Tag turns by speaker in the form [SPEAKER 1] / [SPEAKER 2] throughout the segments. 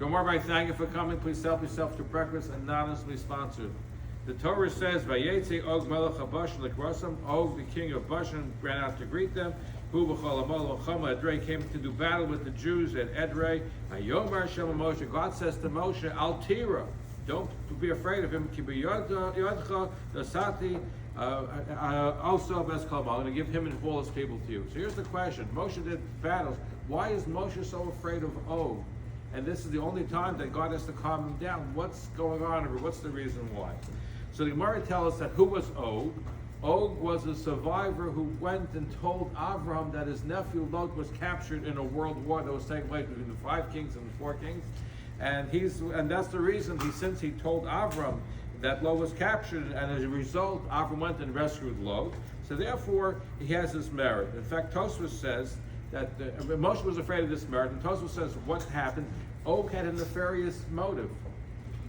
[SPEAKER 1] Rabbi, thank you for coming. Please help yourself to breakfast, anonymously sponsored. The Torah says, Vayetze Og Melech HaBashan L'Krosam, Og, the king of Bashan, ran out to greet them. Hu B'chol Amol L'Chama, Edrei came to do battle with the Jews at Edrei. Vayomar Shem Moshe, God says to Moshe, Al Tira, don't be afraid of him. Ki b'yodcha dasati also best kol. I'm going to give him and all his people to you. So here's the question: Moshe did battles. Why is Moshe so afraid of Og? And this is the only time that God has to calm him down. What's going on over? What's the reason why? So the Gemara tells us that who was Og? Og was a survivor who went and told Avraham that his nephew Lot was captured in a world war that was taking place between the 5 kings and the 4 kings. And that's the reason since he told Avram that Lot was captured, and as a result, Avram went and rescued Lot. So therefore, he has this merit. In fact, Tosfos says that Moshe was afraid of this merit, and Tosfos says what happened. Og had a nefarious motive.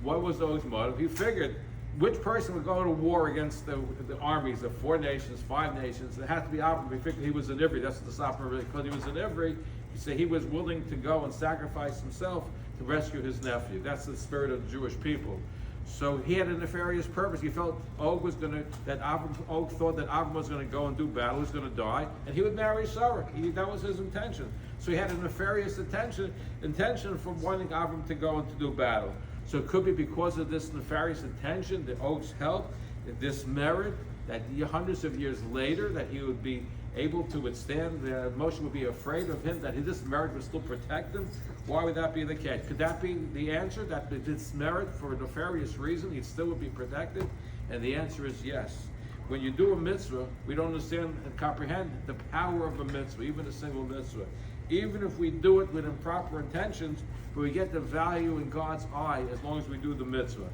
[SPEAKER 1] What was Og's motive? He figured which person would go to war against the armies of 4 nations, 5 nations. It had to be Avram. He figured he was an Ivri. That's the stopper. Because he was an Ivri, so he was willing to go and sacrifice himself to rescue his nephew. That's the spirit of the Jewish people. So he had a nefarious purpose. He felt Og thought that Avram was going to go and do battle. He was going to die, and he would marry Sarah. That was his intention. So he had a nefarious intention from wanting Avram to go and to do battle. So it could be because of this nefarious intention, the Og's help, this merit, that hundreds of years later, that he would be able to withstand, Moshe would be afraid of him, that this merit would still protect him. Why would that be the case? Could that be the answer, that this merit, for a nefarious reason, he still would be protected? And the answer is yes. When you do a mitzvah, we don't understand and comprehend the power of a mitzvah, even a single mitzvah. Even if we do it with improper intentions, but we get the value in God's eye as long as we do the mitzvah.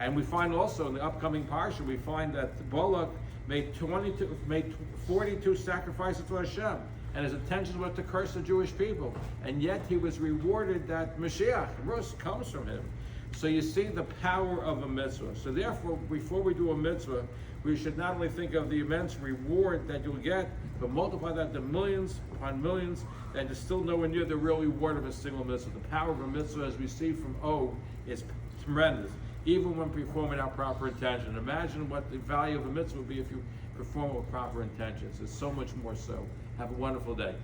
[SPEAKER 1] And we find also in the upcoming parsha, we find that Balak made 42 sacrifices to Hashem, and his intention was to curse the Jewish people. And yet he was rewarded that Mashiach, Rus, comes from him. So you see the power of a mitzvah. So therefore, before we do a mitzvah, we should not only think of the immense reward that you'll get, but multiply that to millions upon millions, and is still nowhere near the real reward of a single mitzvah. The power of a mitzvah, as we see from Og, is tremendous, even when performing our proper intention. Imagine what the value of a mitzvah would be if you perform with proper intentions. It's so much more so. Have a wonderful day.